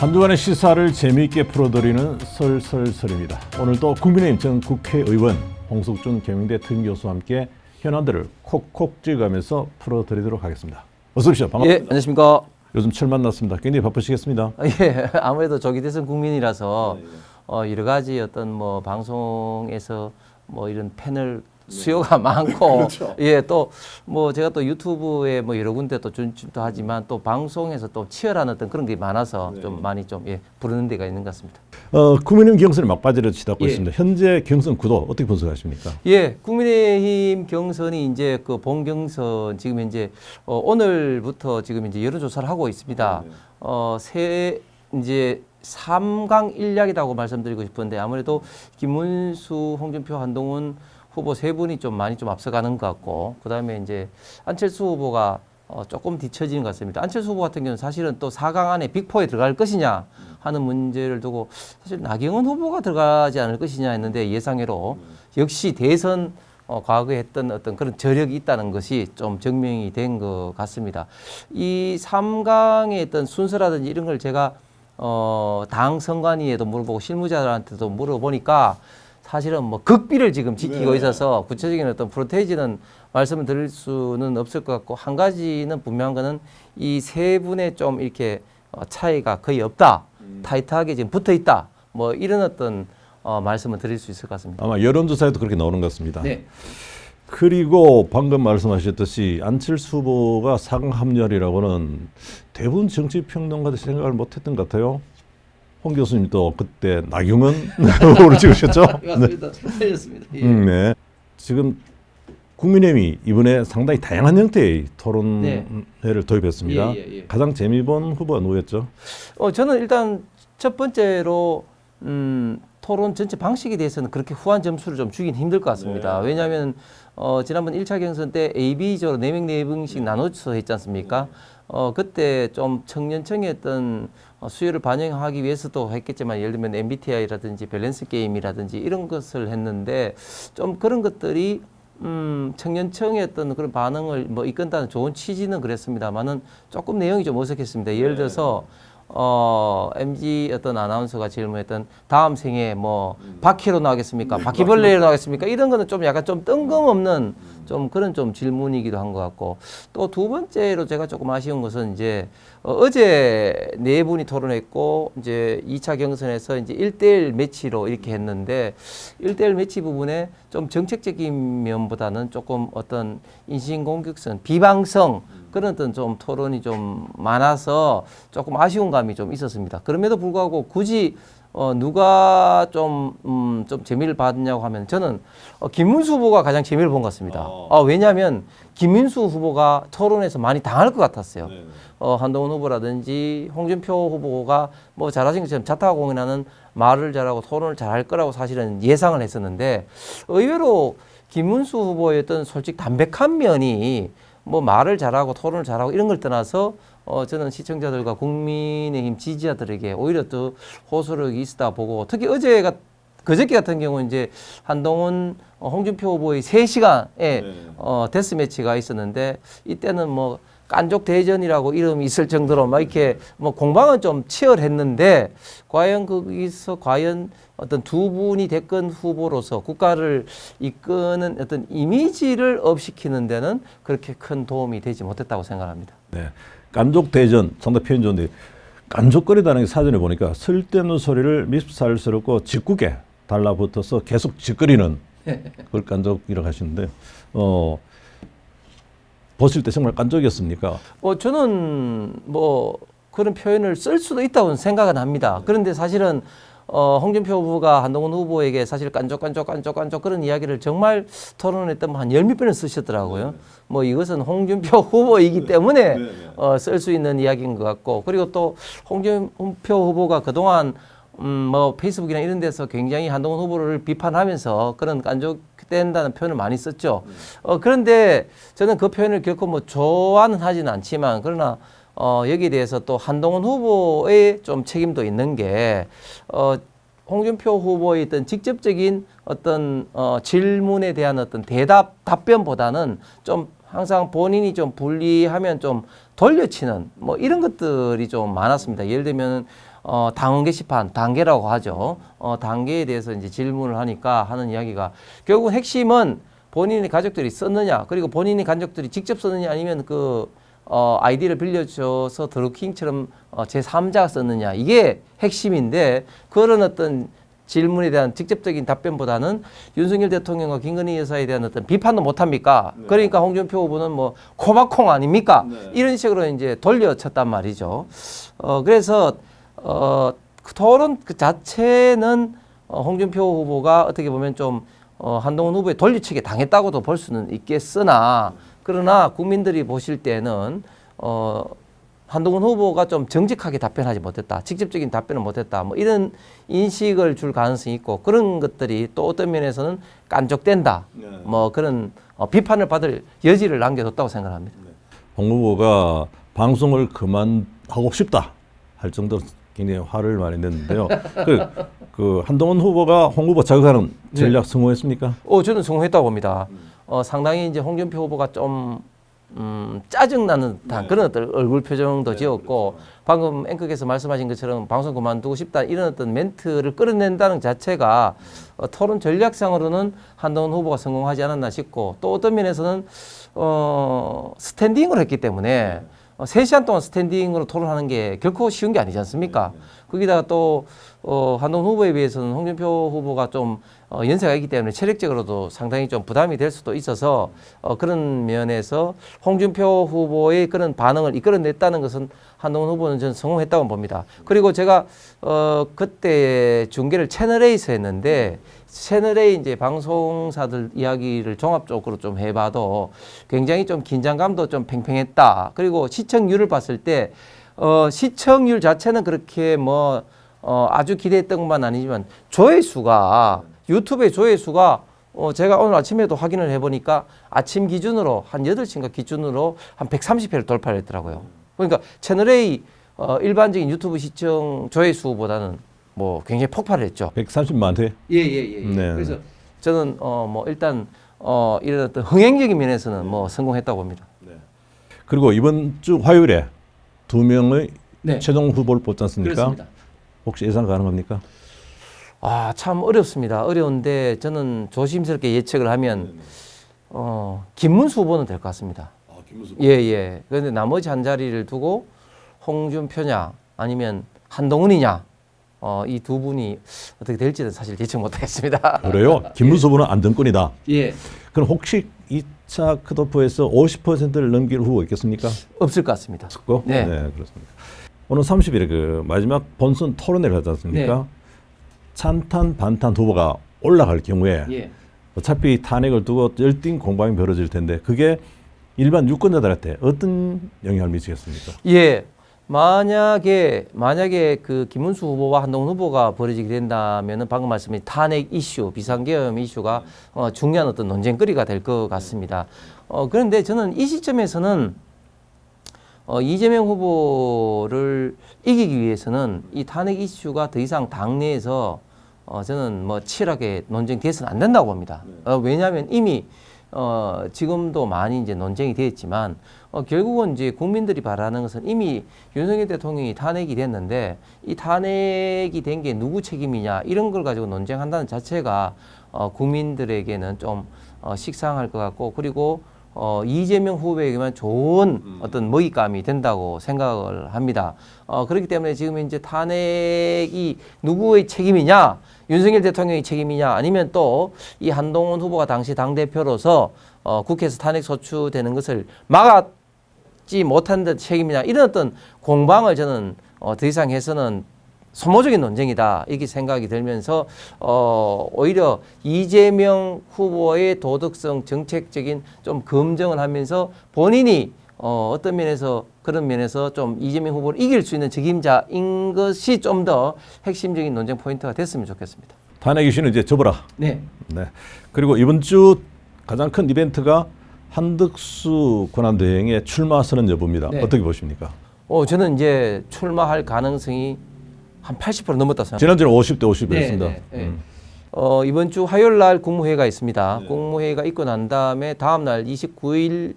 한 주간의 시사를 재미있게 풀어드리는 설설설입니다. 오늘도 국민의힘 전 국회의원 홍석준 경영대 특임교수와 함께 현안들을 콕콕 찍어가면서 풀어드리도록 하겠습니다. 어서 오십시오. 반갑습니다. 예, 안녕하십니까. 요즘 철 만났습니다. 굉장히 바쁘시겠습니다. 예, 아무래도 조기 대선 국민이라서 여러 가지 어떤 뭐 방송에서 뭐 이런 패널 수요가 많고, 그렇죠. 예, 또 뭐 제가 또 유튜브에 뭐 여러 군데 또 준집도 하지만 또 방송에서 또 치열한 어떤 그런 게 많아서 좀 많이 좀 부르는 데가 있는 것 같습니다. 국민의힘 경선이 막바지를 치닫고 예. 있습니다. 현재 경선 구도 어떻게 분석하십니까? 예, 국민의힘 경선이 이제 그 본경선 지금 이제 오늘부터 지금 이제 여론조사를 하고 있습니다. 이제 3강 1약이라고 말씀드리고 싶은데 아무래도 김문수, 홍준표, 한동훈 후보 세 분이 좀 많이 좀 앞서가는 것 같고, 그 다음에 이제 안철수 후보가 조금 뒤처지는 것 같습니다. 안철수 후보 같은 경우는 사실은 또 4강 안에 빅4에 들어갈 것이냐 하는 문제를 두고 사실 나경원 후보가 들어가지 않을 것이냐 했는데 예상외로 역시 대선 과거에 했던 어떤 그런 저력이 있다는 것이 좀 증명이 된 것 같습니다. 이 3강의 어떤 순서라든지 이런 걸 제가 당 선관위에도 물어보고 실무자들한테도 물어보니까 사실은 뭐 극비를 지금 지키고 있어서 구체적인 어떤 프로테이지는 말씀을 드릴 수는 없을 것 같고, 한 가지는 분명한 거는 이 세 분의 좀 이렇게 차이가 거의 없다. 타이트하게 지금 붙어 있다. 뭐 이런 어떤 말씀을 드릴 수 있을 것 같습니다. 아마 여론조사에도 그렇게 나오는 것 같습니다. 네. 그리고 방금 말씀하셨듯이 안철수 후보가 4강 합류이라고는 대부분 정치평론가들 생각을 못했던 것 같아요. 홍 교수님도 그때 나경원 후보를 찍으셨죠? 맞습니다. 틀렸습니다. 네. 지금 국민의힘이 이번에 상당히 다양한 형태의 토론회를 도입했습니다. 가장 재미본 후보가 누구였죠? 저는 일단 첫 번째로 토론 전체 방식에 대해서는 그렇게 후한 점수를 좀 주긴 힘들 것 같습니다. 왜냐하면 지난번 1차 경선 때 AB조로 4명 4명씩 나눠서 했지 않습니까? 그때 좀 청년층의 어떤 수요를 반영하기 위해서도 했겠지만, 예를 들면 MBTI라든지 밸런스 게임이라든지 이런 것을 했는데 좀 그런 것들이 청년층의 어떤 그런 반응을 뭐 이끈다는 좋은 취지는 그랬습니다만은 조금 내용이 좀 어색했습니다. 예를 들어서 MG 어떤 아나운서가 질문했던 다음 생에 뭐 바퀴로 나오겠습니까? 바퀴벌레로 나오겠습니까? 이런 거는 좀 약간 좀 뜬금없는 좀 그런 좀 질문이기도 한 것 같고, 또 두 번째로 제가 조금 아쉬운 것은 이제 어제 네 분이 토론했고 이제 2차 경선에서 이제 1대1 매치로 이렇게 했는데 1대1 매치 부분에 좀 정책적인 면보다는 조금 어떤 인신공격성, 비방성 그런 어떤 좀 토론이 좀 많아서 조금 아쉬운 감이 좀 있었습니다. 그럼에도 불구하고 굳이 누가 좀 재미를 받느냐고 하면 저는 김문수 후보가 가장 재미를 본 것 같습니다. 왜냐하면 김문수 후보가 토론에서 많이 당할 것 같았어요. 한동훈 후보라든지 홍준표 후보가 뭐 잘하신 것처럼 자타공인하는 말을 잘하고 토론을 잘할 거라고 사실은 예상을 했었는데, 의외로 김문수 후보의 어떤 솔직히 담백한 면이 뭐 말을 잘하고 토론을 잘하고 이런 걸 떠나서 저는 시청자들과 국민의힘 지지자들에게 오히려 더 호소력이 있다 보고, 특히 그저께 같은 경우는 이제 한동훈, 홍준표 후보의 3시간의 데스매치가 있었는데, 이때는 뭐 깐족 대전이라고 이름이 있을 정도로 막 이렇게 뭐 공방은 좀 치열했는데, 과연 거기서 어떤 두 분이 대권 후보로서 국가를 이끄는 어떤 이미지를 업시키는 데는 그렇게 큰 도움이 되지 못했다고 생각합니다. 네. 깐족 대전 상당히 표현 좋은데, 깐족거리다는 게 사전에 보니까 쓸데없는 소리를 밉살스럽고 짓궂게 달라붙어서 계속 짓거리는 그걸 깐족이라고 하시는데, 보실 때 정말 깐족이었습니까? 저는 뭐 그런 표현을 쓸 수도 있다고 생각은 합니다. 그런데 사실은 홍준표 후보가 한동훈 후보에게 사실 깐족 그런 이야기를 정말 토론했던 한 10몇 번을 쓰셨더라고요. 뭐 이것은 홍준표 후보이기 때문에 쓸 수 있는 이야기인 것 같고, 그리고 또 홍준표 후보가 그동안 뭐 페이스북이나 이런 데서 굉장히 한동훈 후보를 비판하면서 그런 깐족된다는 표현을 많이 썼죠. 그런데 저는 그 표현을 결코 뭐 좋아는 하지는 않지만, 그러나 여기에 대해서 또 한동훈 후보의 좀 책임도 있는 게, 홍준표 후보의 어떤 직접적인 어떤 질문에 대한 어떤 답변보다는 좀 항상 본인이 좀 불리하면 좀 돌려치는 뭐 이런 것들이 좀 많았습니다. 예를 들면 당원 게시판, 단계라고 하죠. 단계에 대해서 이제 질문을 하니까 하는 이야기가 결국 핵심은 본인의 가족들이 썼느냐, 그리고 본인의 가족들이 직접 썼느냐, 아니면 아이디를 빌려줘서 드루킹처럼 제3자가 썼느냐, 이게 핵심인데, 그런 어떤 질문에 대한 직접적인 답변보다는 윤석열 대통령과 김건희 여사에 대한 어떤 비판도 못합니까? 네. 그러니까 홍준표 후보는 뭐 코바콩 아닙니까? 네. 이런 식으로 이제 돌려쳤단 말이죠. 그래서 그 토론 그 자체는 홍준표 후보가 어떻게 보면 좀 한동훈 후보의 돌려치기 당했다고도 볼 수는 있겠으나, 그러나 국민들이 보실 때는 한동훈 후보가 좀 정직하게 답변하지 못했다, 직접적인 답변을 못했다, 뭐 이런 인식을 줄 가능성이 있고, 그런 것들이 또 어떤 면에서는 깐족된다, 네. 뭐 그런 비판을 받을 여지를 남겨뒀다고 생각합니다. 홍 후보가 방송을 그만하고 싶다 할 정도로 굉장히 화를 많이 냈는데요. 그 한동훈 후보가 홍 후보 자극하는 전략 성공했습니까? 저는 성공했다고 봅니다. 상당히 이제 홍준표 후보가 좀 짜증나는 듯한 그런 어떤 얼굴 표정도 지었고, 방금 앵커께서 말씀하신 것처럼 방송 그만두고 싶다, 이런 어떤 멘트를 끌어낸다는 자체가 토론 전략상으로는 한동훈 후보가 성공하지 않았나 싶고, 또 어떤 면에서는 스탠딩으로 했기 때문에 3시간 동안 스탠딩으로 토론하는 게 결코 쉬운 게 아니지 않습니까? 거기다가 또 한동훈 후보에 비해서는 홍준표 후보가 좀 연세가 있기 때문에 체력적으로도 상당히 좀 부담이 될 수도 있어서 그런 면에서 홍준표 후보의 그런 반응을 이끌어냈다는 것은 한동훈 후보는 저는 성공했다고 봅니다. 그리고 제가 그때 중계를 채널A에서 했는데, 채널A 이제 방송사들 이야기를 종합적으로 좀 해봐도 굉장히 좀 긴장감도 좀 팽팽했다. 그리고 시청률을 봤을 때 시청률 자체는 그렇게 뭐 아주 기대했던 것만 아니지만 조회수가, 유튜브의 조회수가 제가 오늘 아침에도 확인을 해보니까 아침 기준으로 한 8시인가 기준으로 한 130회를 돌파를 했더라고요. 그러니까 채널A 일반적인 유튜브 시청 조회수보다는 뭐 굉장히 폭발을 했죠. 130만 회. 예. 네. 그래서 저는 뭐 일단 이런 어떤 흥행적인 면에서는 뭐 성공했다고 봅니다. 그리고 이번 주 화요일에 2명의 네. 최종 후보를 뽑지 않습니까? 그렇습니다. 혹시 예상 가능합니까? 참 어렵습니다. 어려운데 저는 조심스럽게 예측을 하면 김문수 후보는 될 것 같습니다. 예. 그런데 나머지 한 자리를 두고 홍준표냐 아니면 한동훈이냐, 이 두 분이 어떻게 될지는 사실 예측 못하겠습니다. 그래요? 김문수 후보는 안정권이다. 예. 그럼 혹시 2차 컷오프에서 50%를 넘길 후보 있겠습니까? 없을 것 같습니다. 없고? 네. 그렇습니다. 오늘 30일에 그 마지막 본선 토론회를 하지 않습니까? 네. 찬탄, 반탄 후보가 올라갈 경우에 예. 어차피 탄핵을 두고 열띤 공방이 벌어질 텐데, 그게 일반 유권자들한테 어떤 영향을 미치겠습니까? 예. 만약에 그 김문수 후보와 한동훈 후보가 벌어지게 된다면은 방금 말씀드린 탄핵 이슈, 비상계엄 이슈가 중요한 어떤 논쟁거리가 될 것 같습니다. 그런데 저는 이 시점에서는 이재명 후보를 이기기 위해서는 이 탄핵 이슈가 더 이상 당내에서 저는 뭐 치열하게 논쟁돼서는 안 된다고 봅니다. 왜냐하면 이미 지금도 많이 이제 논쟁이 되었지만 결국은 이제 국민들이 바라는 것은 이미 윤석열 대통령이 탄핵이 됐는데, 이 탄핵이 된 게 누구 책임이냐, 이런 걸 가지고 논쟁한다는 자체가 국민들에게는 좀 식상할 것 같고, 그리고 이재명 후보에게만 좋은 어떤 먹잇감이 된다고 생각을 합니다. 그렇기 때문에 지금 이제 탄핵이 누구의 책임이냐, 윤석열 대통령의 책임이냐, 아니면 또 이 한동훈 후보가 당시 당대표로서 국회에서 탄핵 소추되는 것을 막았지 못한 데 책임이냐, 이런 어떤 공방을 저는 더 이상 해서는 소모적인 논쟁이다, 이렇게 생각이 들면서 오히려 이재명 후보의 도덕성, 정책적인 좀 검증을 하면서 본인이 어떤 면에서, 그런 면에서 좀 이재명 후보를 이길 수 있는 적임자인 것이 좀 더 핵심적인 논쟁 포인트가 됐으면 좋겠습니다. 탄핵 이슈는 이제 접어라. 네. 그리고 이번 주 가장 큰 이벤트가 한덕수 권한대행의 출마 선언 여부입니다. 네. 어떻게 보십니까? 저는 이제 출마할 가능성이 한 80% 넘었다 생각합니다. 지난주는 50대 50이었습니다. 네. 이번 주 화요일 날 국무회의가 있습니다. 국무회의가 있고 난 다음에 다음 날 29일쯤이나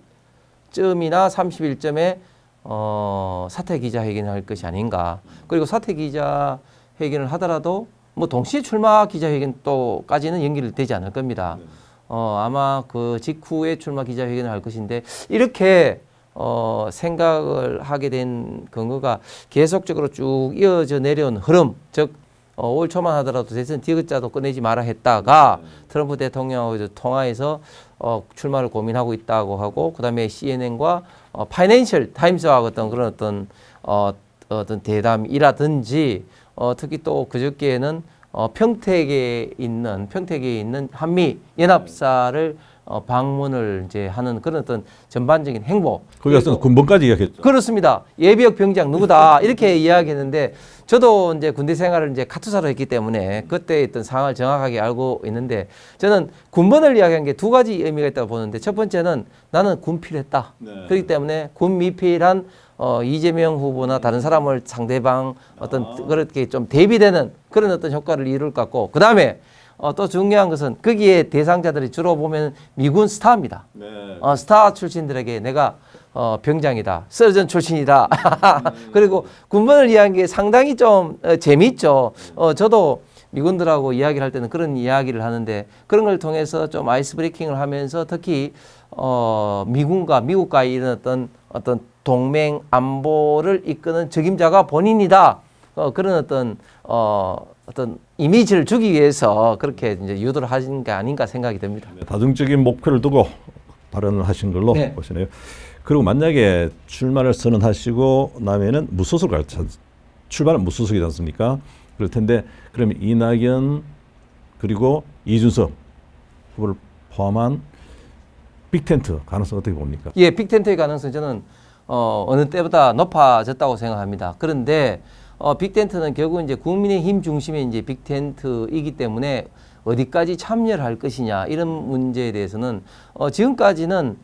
30일쯤에 사퇴 기자회견을 할 것이 아닌가. 그리고 사퇴 기자회견을 하더라도 뭐 동시에 출마 기자회견 또까지는 연결되지 않을 겁니다. 아마 그 직후에 출마 기자회견을 할 것인데 이렇게 생각을 하게 된 근거가 계속적으로 쭉 이어져 내려온 흐름, 즉 올 초만 하더라도 대선 디귿자도 꺼내지 마라 했다가 트럼프 대통령하고 통화해서 출마를 고민하고 있다고 하고, 그다음에 CNN과 파이낸셜 타임스와 어떤 그런 어떤 대담이라든지 특히 또 그저께에는 평택에 있는 한미 연합사를 방문을 이제 하는 그런 어떤 전반적인 행보. 거기 가서 군번까지 이야기했죠. 그렇습니다. 예비역 병장 누구다 이렇게 이야기했는데, 저도 이제 군대 생활을 이제 카투사로 했기 때문에 그때 있던 상황을 정확하게 알고 있는데, 저는 군번을 이야기한 게 두 가지 의미가 있다고 보는데, 첫 번째는 나는 군필했다. 그렇기 때문에 군 미필한 이재명 후보나 다른 사람을 상대방 어떤 그렇게 좀 대비되는 그런 어떤 효과를 이룰 것 같고, 그 다음에 또 중요한 것은 거기에 대상자들이 주로 보면 미군 스타입니다. 스타 출신들에게 내가 병장이다, 서전 출신이다. 그리고 군번을 이야기한 게 상당히 좀 재미있죠. 저도 미군들하고 이야기를 할 때는 그런 이야기를 하는데, 그런 걸 통해서 좀 아이스 브레이킹을 하면서 특히 미군과 미국과의 이런 어떤 동맹 안보를 이끄는 적임자가 본인이다. 그런 어떤 이미지를 주기 위해서 그렇게 이제 유도를 하신 게 아닌가 생각이 됩니다. 다중적인 목표를 두고 발언을 하신 걸로 네. 보시네요. 그리고 만약에 출마를 선언하시고 나면은 무소속 출마는 무소속이지 않습니까? 그럴 텐데, 그러면 이낙연 그리고 이준석 후보를 포함한 빅텐트 가능성 어떻게 봅니까? 예, 빅텐트의 가능성 저는 어느 때보다 높아졌다고 생각합니다. 그런데 빅텐트는 결국 이제 국민의힘 중심의 이제 빅텐트이기 때문에 어디까지 참여를 할 것이냐 이런 문제에 대해서는 지금까지는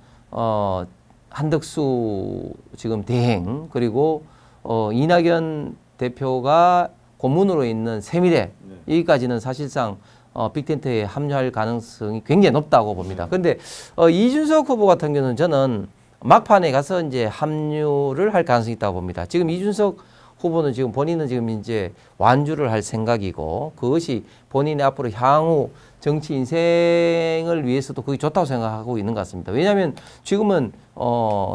한덕수 지금 대행, 그리고 이낙연 대표가 고문으로 있는 세미래, 여기까지는 사실상 빅텐트에 합류할 가능성이 굉장히 높다고 봅니다. 그런데 이준석 후보 같은 경우는 저는 막판에 가서 이제 합류를 할 가능성이 있다고 봅니다. 지금 이준석 후보는 지금 본인은 지금 이제 완주를 할 생각이고, 그것이 본인의 앞으로 향후 정치 인생을 위해서도 그게 좋다고 생각하고 있는 것 같습니다. 왜냐하면 지금은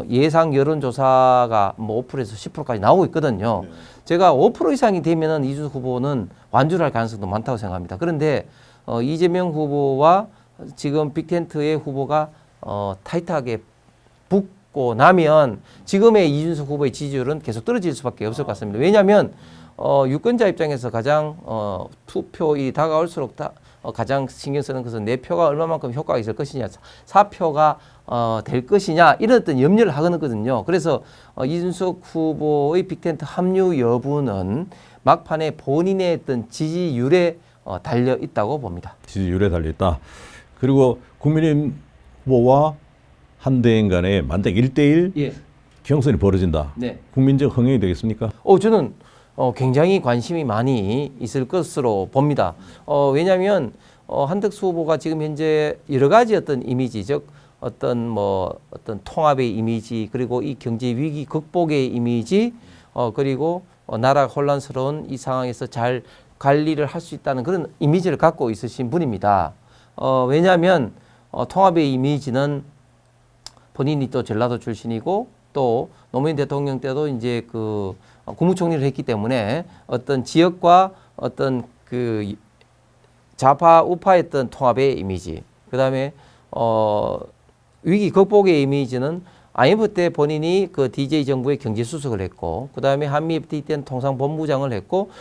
예상 여론조사가 뭐 5%에서 10%까지 나오고 있거든요. 제가 5% 이상이 되면은 이준석 후보는 완주를 할 가능성도 많다고 생각합니다. 그런데 이재명 후보와 지금 빅텐트의 후보가 타이트하게 붙고 나면 지금의 이준석 후보의 지지율은 계속 떨어질 수밖에 없을 것 같습니다. 왜냐하면 유권자 입장에서 가장 투표일이 다가올수록 가장 신경 쓰는 것은 내 표가 얼마만큼 효과가 있을 것이냐, 사표가 될 것이냐, 이런 어떤 염려를 하거든요. 그래서 이준석 후보의 빅텐트 합류 여부는 막판에 본인의 어떤 지지율에 달려 있다고 봅니다. 지지율에 달려 있다. 그리고 국민의힘 후보와 한대행 간에 만약 1대1 예. 경선이 벌어진다. 네. 국민적 흥행이 되겠습니까? 저는 굉장히 관심이 많이 있을 것으로 봅니다. 왜냐하면 한덕수 후보가 지금 현재 여러 가지 어떤 이미지, 즉 어떤 통합의 이미지, 그리고 이 경제 위기 극복의 이미지, 그리고 나라가 혼란스러운 이 상황에서 잘 관리를 할 수 있다는 그런 이미지를 갖고 있으신 분입니다. 왜냐하면 통합의 이미지는 본인이 또 전라도 출신이고, 또 노무현 대통령 때도 이제 그 국무총리를 했기 때문에 어떤 지역과 어떤 그 좌파 우파했던 통합의 이미지, 그 다음에 위기 극복의 이미지는 IMF 때 본인이 그 DJ 정부의 경제수석을 했고, 그 다음에 한미 FTA 때는 통상본부장을 했고,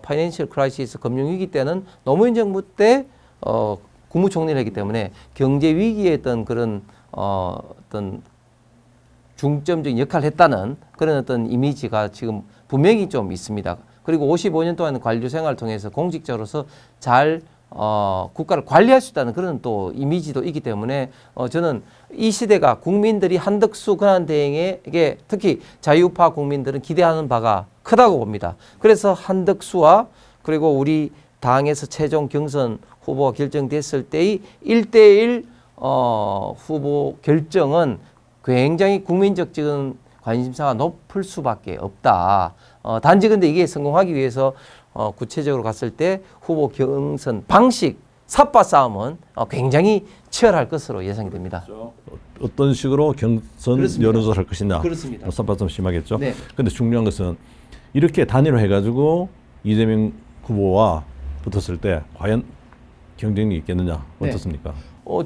파이낸셜 크라이시스 금융위기 때는 노무현 정부 때 국무총리를 했기 때문에 경제 위기에 어떤 그런 어떤 중점적인 역할을 했다는 그런 어떤 이미지가 지금 분명히 좀 있습니다. 그리고 55년 동안 관료 생활을 통해서 공직자로서 잘 국가를 관리할 수 있다는 그런 또 이미지도 있기 때문에 저는 이 시대가 국민들이 한덕수 권한대행에게 특히 자유파 국민들은 기대하는 바가 크다고 봅니다. 그래서 한덕수와 그리고 우리 당에서 최종 경선 후보가 결정됐을 때의 1대1 후보 결정은 굉장히 국민적 지금 관심사가 높을 수밖에 없다. 단지 근데 이게 성공하기 위해서 구체적으로 갔을 때 후보 경선 방식, 삽바 싸움은 굉장히 치열할 것으로 예상이 됩니다. 어떤 식으로 경선 그렇습니다. 여론조사를 할 것이냐. 그렇습니다. 삽바 좀 심하겠죠. 네. 근데 중요한 것은 이렇게 단일화해가지고 이재명 후보와 붙었을 때 과연 경쟁력이 있겠느냐. 네. 어떻습니까?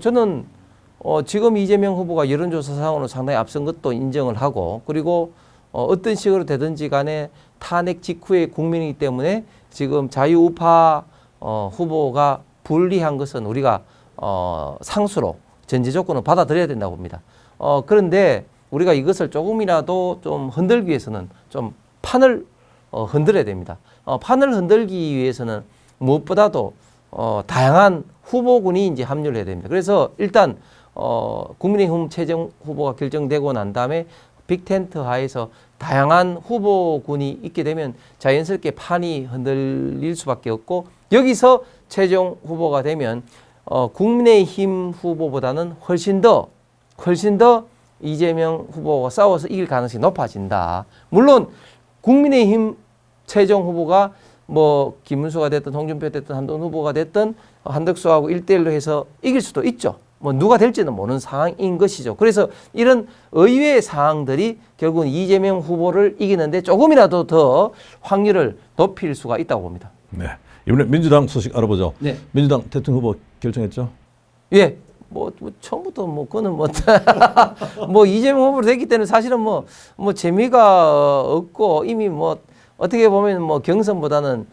저는 지금 이재명 후보가 여론조사상으로 상당히 앞선 것도 인정을 하고 그리고 어떤 식으로 되든지 간에 탄핵 직후의 국민이기 때문에 지금 자유우파 후보가 불리한 것은 우리가 상수로 전제 조건을 받아들여야 된다고 봅니다. 그런데 우리가 이것을 조금이라도 좀 흔들기 위해서는 좀 판을 흔들어야 됩니다. 판을 흔들기 위해서는 무엇보다도 다양한 후보군이 이제 합류를 해야 됩니다. 그래서 일단 국민의힘 최종 후보가 결정되고 난 다음에 빅텐트 하에서 다양한 후보군이 있게 되면 자연스럽게 판이 흔들릴 수밖에 없고 여기서 최종 후보가 되면 국민의힘 후보보다는 훨씬 더 이재명 후보가 싸워서 이길 가능성이 높아진다. 물론 국민의힘 최종 후보가 뭐 김문수가 됐든 홍준표 됐든 한동훈 후보가 됐든 한덕수하고 1대1로 해서 이길 수도 있죠. 뭐 누가 될지는 모르는 상황인 것이죠. 그래서 이런 의외의 상황들이 결국은 이재명 후보를 이기는데 조금이라도 더 확률을 높일 수가 있다고 봅니다. 네. 이번에 민주당 소식 알아보죠. 네. 민주당 대통령 후보 결정했죠? 예. 뭐 처음부터 뭐 그거는 뭐 이재명 후보로 됐기 때문에 사실은 뭐 재미가 없고 이미 뭐 어떻게 보면 뭐 경선보다는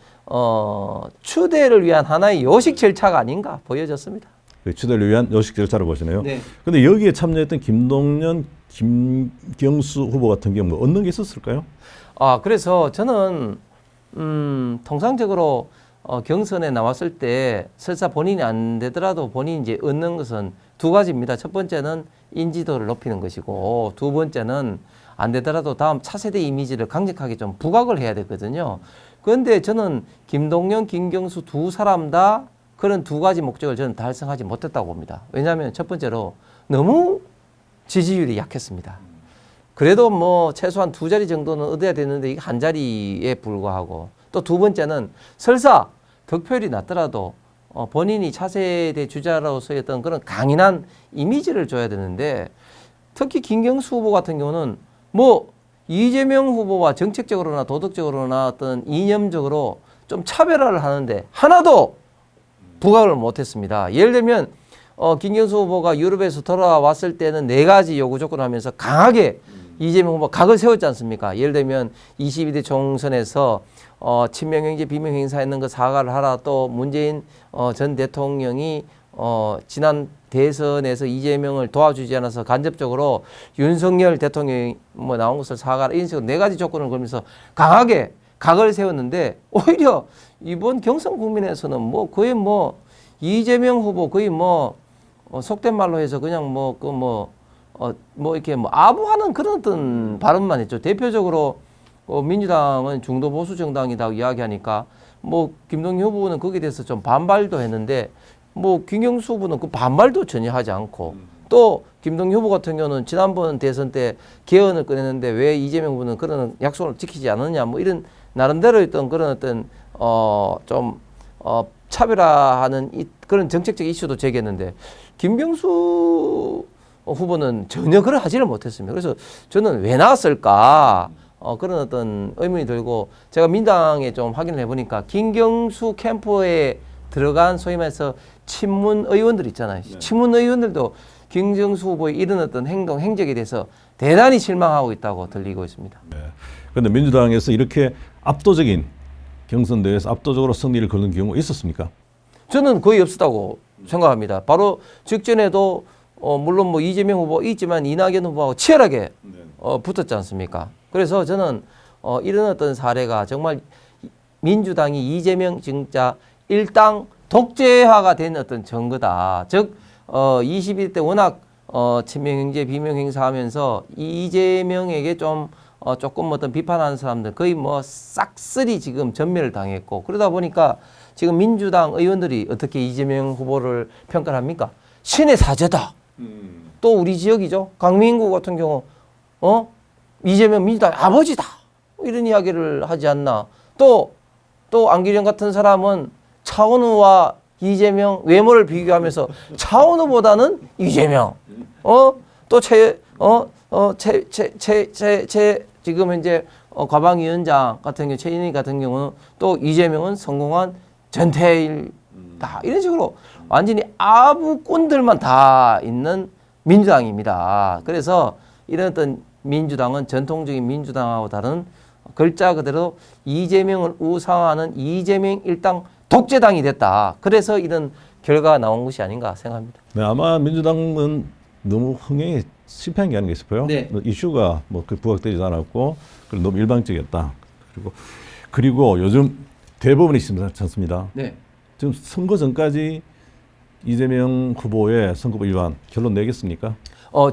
추대를 위한 하나의 요식 절차가 아닌가 보여졌습니다. 그 추대를 위한 요식 절차를 보시네요. 네. 근데 여기에 참여했던 김동연, 김경수 후보 같은 경우 뭐 얻는 게 있었을까요? 그래서 저는 통상적으로 경선에 나왔을 때 설사 본인이 안 되더라도 본인이 이제 얻는 것은 두 가지입니다. 첫 번째는 인지도를 높이는 것이고 두 번째는 안 되더라도 다음 차세대 이미지를 강력하게 좀 부각을 해야 되거든요. 그런데 저는 김동연, 김경수 두 사람 다 그런 두 가지 목적을 저는 달성하지 못했다고 봅니다. 왜냐하면 첫 번째로 너무 지지율이 약했습니다. 그래도 뭐 최소한 두 자리 정도는 얻어야 되는데 이게 한 자리에 불과하고 또 두 번째는 설사 득표율이 낮더라도 본인이 차세대 주자로서의 어떤 그런 강인한 이미지를 줘야 되는데 특히 김경수 후보 같은 경우는 뭐 이재명 후보와 정책적으로나 도덕적으로나 어떤 이념적으로 좀 차별화를 하는데 하나도 부각을 못했습니다. 예를 들면 김경수 후보가 유럽에서 돌아왔을 때는 4가지 요구 조건을 하면서 강하게 이재명 후보 각을 세웠지 않습니까? 예를 들면 22대 총선에서 친명행제 비명행사했는 거 사과를 하라. 또 문재인 전 대통령이 지난 대선에서 이재명을 도와주지 않아서 간접적으로 윤석열 대통령이 뭐 나온 것을 사과하라. 이런 식으로 4가지 조건을 걸면서 강하게 각을 세웠는데 오히려 이번 경선 국민에서는 뭐 거의 뭐 이재명 후보 거의 뭐 속된 말로 해서 그냥 뭐 이렇게 뭐 아부하는 그런 어떤 발언만 했죠. 대표적으로 민주당은 중도 보수 정당이라고 이야기하니까 뭐 김동연 후보는 거기에 대해서 좀 반발도 했는데 뭐 김경수 후보는 그 반발도 전혀 하지 않고 또 김동연 후보 같은 경우는 지난번 대선 때 개헌을 꺼냈는데 왜 이재명 후보는 그런 약속을 지키지 않았냐 뭐 이런 나름대로 있던 그런 어떤 차별화하는 그런 정책적 이슈도 제기했는데 김경수 후보는 전혀 그걸 하지를 못했습니다. 그래서 저는 왜 나왔을까 그런 어떤 의문이 들고 제가 민당에 좀 확인을 해보니까 김경수 캠프에 들어간 소위 말해서 친문 의원들 있잖아요. 네. 친문 의원들도 김경수 후보의 이런 어떤 행적에 대해서 대단히 실망하고 있다고 들리고 있습니다. 그런데 민주당에서 이렇게 압도적인 경선대회에서 압도적으로 승리를 거둔 경우가 있었습니까? 저는 거의 없었다고 생각합니다. 바로 직전에도 물론 뭐 이재명 후보 있지만 이낙연 후보하고 치열하게 붙었지 않습니까? 그래서 저는 이런 어떤 사례가 정말 민주당이 이재명 진짜 일당 독재화가 된 어떤 증거다. 즉 21대 워낙 친명행제 비명행사하면서 이재명에게 조금 어떤 비판하는 사람들 거의 뭐 싹쓸이 지금 전멸을 당했고 그러다 보니까 지금 민주당 의원들이 어떻게 이재명 후보를 평가를 합니까? 신의 사제다. 또 우리 지역이죠. 강민구 같은 경우 이재명 민주당 아버지다 이런 이야기를 하지 않나. 또 안기령 같은 사람은 차은우와 이재명 외모를 비교하면서 차은우보다는 이재명. 지금 현재 과방위원장 같은 경우 최인희 같은 경우는 또 이재명은 성공한 전태일다 이런 식으로 완전히 아부꾼들만 다 있는 민주당입니다. 그래서 이런 어떤 민주당은 전통적인 민주당하고 다른 글자 그대로 이재명을 우상화하는 이재명 일당 독재당이 됐다. 그래서 이런 결과가 나온 것이 아닌가 생각합니다. 네, 아마 민주당은 너무 흥행에 실패한 게 아닌가 싶어요. 네. 이슈가 그 부각되지 않았고 그리고 너무 일방적이었다. 그리고 요즘 대법원이 심사치 않습니다. 네. 지금 선거 전까지 이재명 후보의 선거법 위반 결론 내겠습니까?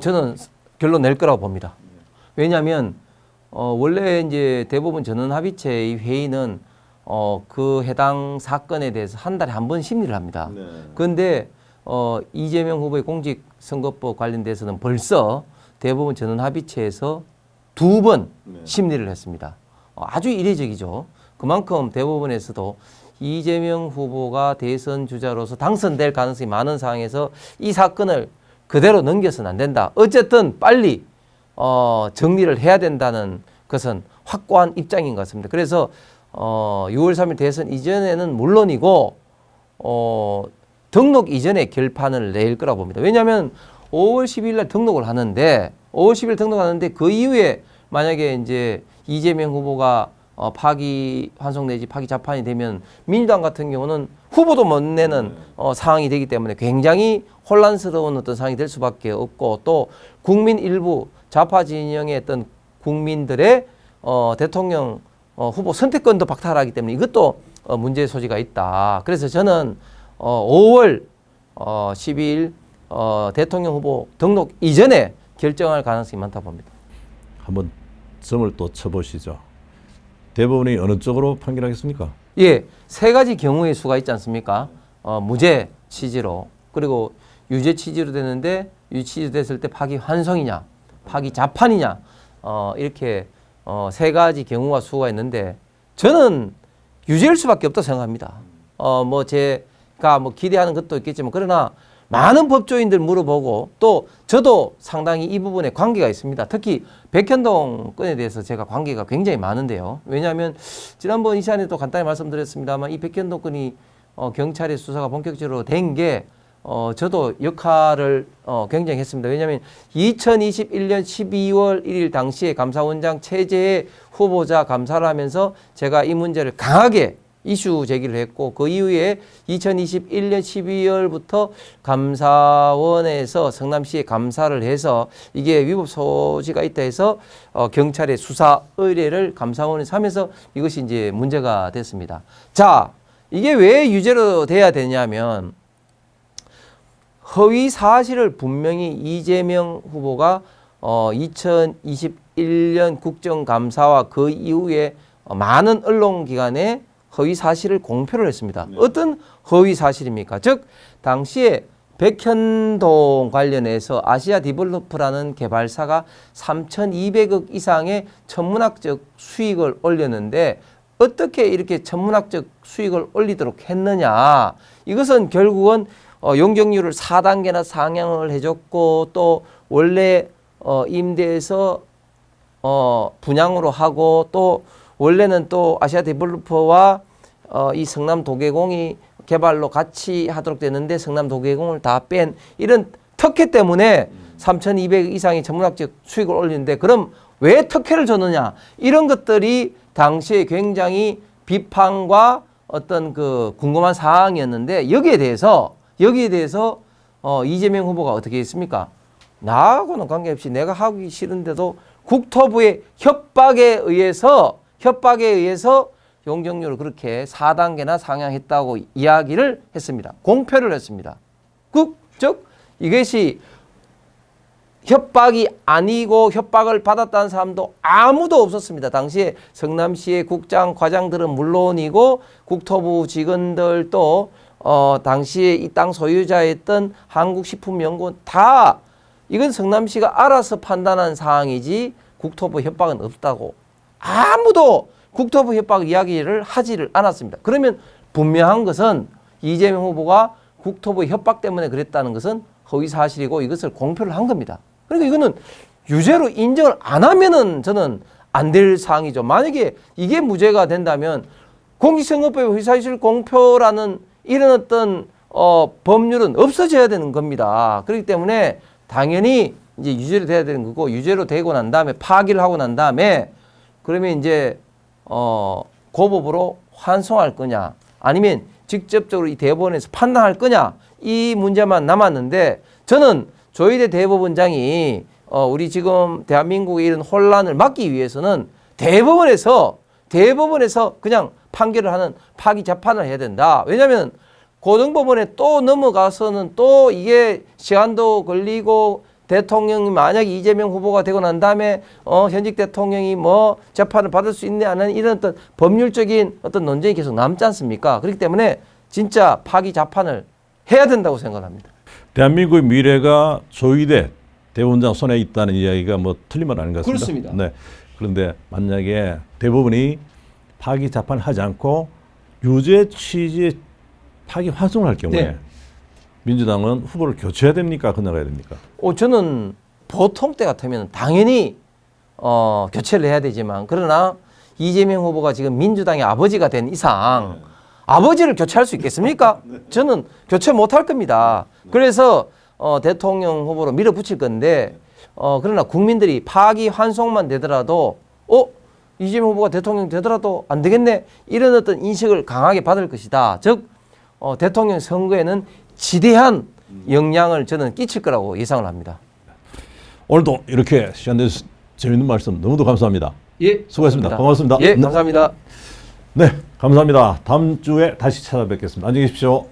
저는 결론 낼 거라고 봅니다. 왜냐하면 원래 이제 대법원 전원합의체의 회의는 그 해당 사건에 대해서 한 달에 한 번 심리를 합니다. 그런데 이재명 후보의 공직선거법 관련돼서는 벌써 대법원 전원합의체에서 2번 심리를 했습니다. 아주 이례적이죠. 그만큼 대법원에서도 이재명 후보가 대선 주자로서 당선될 가능성이 많은 상황에서 이 사건을 그대로 넘겨서는 안 된다. 어쨌든 빨리 정리를 해야 된다는 것은 확고한 입장인 것 같습니다. 그래서 6월 3일 대선 이전에는 물론이고 등록 이전에 결판을 낼 거라고 봅니다. 왜냐하면 5월 10일 날 등록을 하는데 5월 10일 등록하는데 그 이후에 만약에 이제 이재명 후보가 파기 환송 내지 파기 자판이 되면 민주당 같은 경우는 후보도 못 내는 상황이 되기 때문에 굉장히 혼란스러운 어떤 상황이 될 수밖에 없고 또 국민 일부 좌파 진영의 어떤 국민들의 대통령 후보 선택권도 박탈하기 때문에 이것도 문제의 소지가 있다. 그래서 저는 5월 12일 대통령 후보 등록 이전에 결정할 가능성이 많다 봅니다. 한번 점을 또 쳐보시죠. 대법원이 어느 쪽으로 판결하겠습니까? 예, 3가지 경우의 수가 있지 않습니까? 무죄 취지로 그리고 유죄 취지로 되는데 유죄 취지로 됐을 때 파기 환송이냐, 파기 자판이냐 이렇게 3가지 경우와 수가 있는데 저는 유죄일 수밖에 없다고 생각합니다. 제가 기대하는 것도 있겠지만 그러나 많은 법조인들 물어보고 또 저도 상당히 이 부분에 관계가 있습니다. 특히 백현동 건에 대해서 제가 관계가 굉장히 많은데요. 왜냐하면 지난번 이 시간에도 간단히 말씀드렸습니다만 이 백현동 건이 경찰의 수사가 본격적으로 된 게 저도 역할을 굉장히 했습니다. 왜냐하면 2021년 12월 1일 당시에 감사원장 체제의 후보자 감사를 하면서 제가 이 문제를 강하게 이슈 제기를 했고 그 이후에 2021년 12월부터 감사원에서 성남시에 감사를 해서 이게 위법 소지가 있다 해서 경찰의 수사 의뢰를 감사원에서 하면서 이것이 이제 문제가 됐습니다. 자, 이게 왜 유죄로 돼야 되냐면 허위 사실을 분명히 이재명 후보가 2021년 국정감사와 그 이후에 많은 언론기관에 허위 사실을 공표를 했습니다. 어떤 허위 사실입니까? 즉 당시에 백현동 관련해서 아시아 디벨로퍼라는 개발사가 3,200억 이상의 천문학적 수익을 올렸는데 어떻게 이렇게 천문학적 수익을 올리도록 했느냐. 이것은 결국은 용적률을 4단계나 상향을 해줬고 또 원래 임대에서 분양으로 하고 또 원래는 또 아시아 디벨로퍼와 이 성남 도계공이 개발로 같이 하도록 되는데 성남 도계공을 다 뺀 이런 특혜 때문에 3,200 이상의 천문학적 수익을 올리는데 그럼 왜 특혜를 줬느냐 이런 것들이 당시에 굉장히 비판과 어떤 그 궁금한 사항이었는데 여기에 대해서 이재명 후보가 어떻게 했습니까? 나하고는 관계없이 내가 하기 싫은데도 국토부의 협박에 의해서 용적률을 그렇게 4단계나 상향했다고 이야기를 했습니다. 공표를 했습니다. 즉 이것이 협박이 아니고 협박을 받았다는 사람도 아무도 없었습니다. 당시에 성남시의 국장, 과장들은 물론이고 국토부 직원들도 당시에 이 땅 소유자였던 한국식품연구원 다 이건 성남시가 알아서 판단한 사항이지 국토부 협박은 없다고 아무도 국토부 협박 이야기를 하지를 않았습니다. 그러면 분명한 것은 이재명 후보가 국토부 협박 때문에 그랬다는 것은 허위 사실이고 이것을 공표를 한 겁니다. 그러니까 이거는 유죄로 인정을 안 하면은 저는 안 될 사항이죠. 만약에 이게 무죄가 된다면 공직선거법의 허위사실 공표라는 이런 어떤 법률은 없어져야 되는 겁니다. 그렇기 때문에 당연히 이제 유죄로 돼야 되는 거고 유죄로 되고 난 다음에 파기를 하고 난 다음에 그러면 이제 고법으로 환송할 거냐 아니면 직접적으로 이 대법원에서 판단할 거냐 이 문제만 남았는데 저는 조희대 대법원장이 우리 지금 대한민국의 이런 혼란을 막기 위해서는 대법원에서 그냥 판결을 하는 파기 재판을 해야 된다. 왜냐하면 고등법원에 또 넘어가서는 또 이게 시간도 걸리고 대통령이 만약에 이재명 후보가 되고 난 다음에 현직 대통령이 뭐 재판을 받을 수 있냐 하는 이런 어떤 법률적인 어떤 논쟁이 계속 남지 않습니까? 그렇기 때문에 진짜 파기 재판을 해야 된다고 생각합니다. 대한민국의 미래가 조희대 대법원장 손에 있다는 이야기가 뭐 틀린 말 아닌 것 같습니다. 그렇습니다. 네. 그런데 만약에 대법원이 파기 재판을 하지 않고 유죄 취지의 파기 환송을 할 경우에 네. 민주당은 후보를 교체해야 됩니까? 끝나가야 됩니까? 저는 보통 때 같으면 당연히 교체를 해야 되지만 그러나 이재명 후보가 지금 민주당의 아버지가 된 이상 아버지를 교체할 수 있겠습니까? 저는 교체 못할 겁니다. 그래서 대통령 후보로 밀어붙일 건데 그러나 국민들이 파기 환송만 되더라도 이재명 후보가 대통령 되더라도 안 되겠네 이런 어떤 인식을 강하게 받을 것이다. 즉 대통령 선거에는 지대한 영향을 저는 끼칠 거라고 예상을 합니다. 오늘도 이렇게 시간 내주셔서 재밌는 말씀 너무도 감사합니다. 예, 수고하셨습니다. 고맙습니다. 예, 감사합니다. 네, 감사합니다. 다음 주에 다시 찾아뵙겠습니다. 안녕히 계십시오.